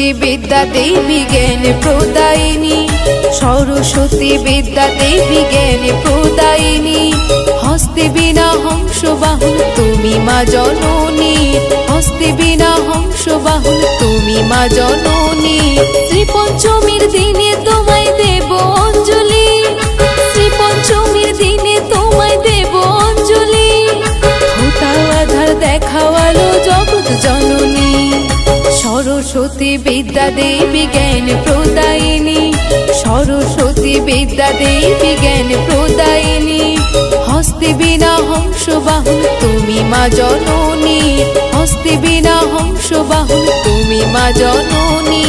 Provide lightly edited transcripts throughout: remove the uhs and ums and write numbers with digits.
সরস্বতী বিদ্যা দেবী জ্ঞান প্রদায়িনী, সরস্বতী বিদ্যা দেবী জ্ঞান প্রদায়িনী। হস্তে বিনা হংস বাহন তুমি মা জননী, হস্তে বিনা হংস বাহন তুমি মা জননী। শ্রী পঞ্চমীর দিনে তোমায় দেব অঞ্জলি, শ্রী পঞ্চমীর দিনে তোমায় দেব অঞ্জলি। ফোটাও আধার দেখাও আলো জগৎ জননী, সরস্বতী বিদ্যা দেবী জ্ঞান প্রদায়িনী, সরস্বতী বিদ্যা দেবী জ্ঞান প্রদায়িনী। হস্তে বিনা হংস বাহন তুমি মা জননী, হস্তে বিনা হংস বাহন তুমি মা জননী।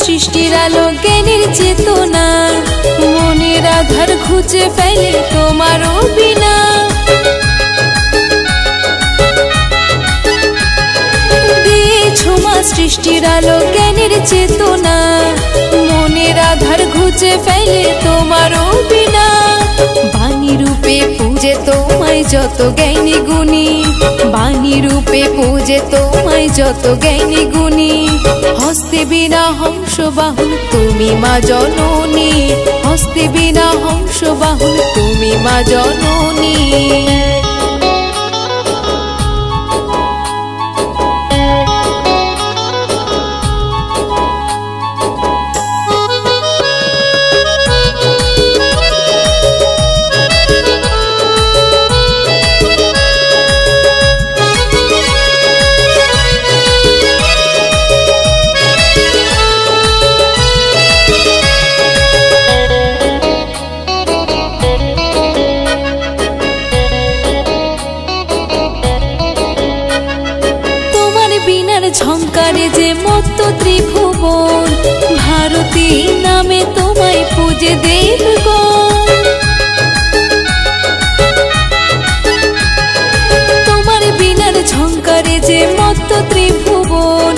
সৃষ্টির আলো জ্ঞানের চেতনা, মনের আধার খুঁজে ফেলে তোমারও বিনা। দিয়েছো মা সৃষ্টির আলো জ্ঞানের চেতনা, মনের আধার খুঁজে ফেলে তোমারও বিনা। বাণী রূপে পূজে তোমায় যত জ্ঞানী গুণী, বাণী রূপে পূজে তোমায় যত জ্ঞানী গুণী। হস্তে বিনা হংস বাহন তুমি মা জননী, হস্তে বিনা হংস বাহন তুমি মা জননী। ঝঙ্কারে যে মত্ত ত্রিভুবন, ভারতী নামে তোমায় পূজে দেবগণ। তোমার বিনার ঝঙ্কারে যে মত্ত ত্রিভুবন,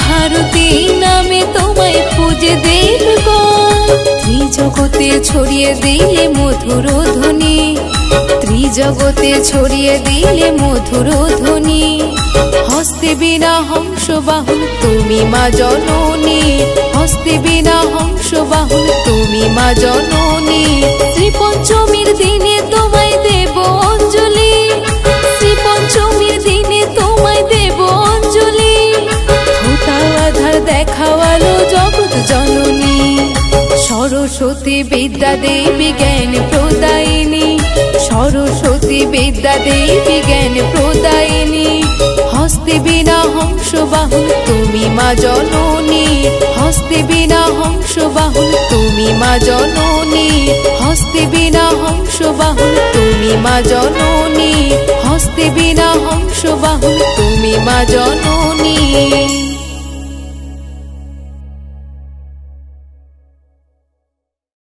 ভারতী নামে তোমায় পূজে দেবগণ। ত্রিজগতে ছড়িয়ে দিলে মধুর ধ্বনি, ত্রিজগতে ছড়িয়ে দিলে মধুর ধ্বনি। হস্তে বিনা হংস বাহন তুমি মা জননী, হস্তে বিনা হংস বাহন তুমি মা জননী। শ্রী পঞ্চমীর দিনে তোমায় দেব অঞ্জলি, শ্রী পঞ্চমীর দিনে তোমায় দেব অঞ্জলি। ফোটাও আধার দেখাও আলো জগৎ জননী, সরস্বতী বিদ্যা দেবী জ্ঞান প্রদায়িনী, সরস্বতী বিদ্যা দেবী জ্ঞান প্রদায়িনী। হস্তে বিনা হংস বাহন তুমি মা জননী, হস্তে বিনা হংস বাহন তুমি মা জননী। হস্তে বিনা হংস বাহন তুমি মা জননী, হস্তে বিনা হংস বাহন তুমি মা জননী।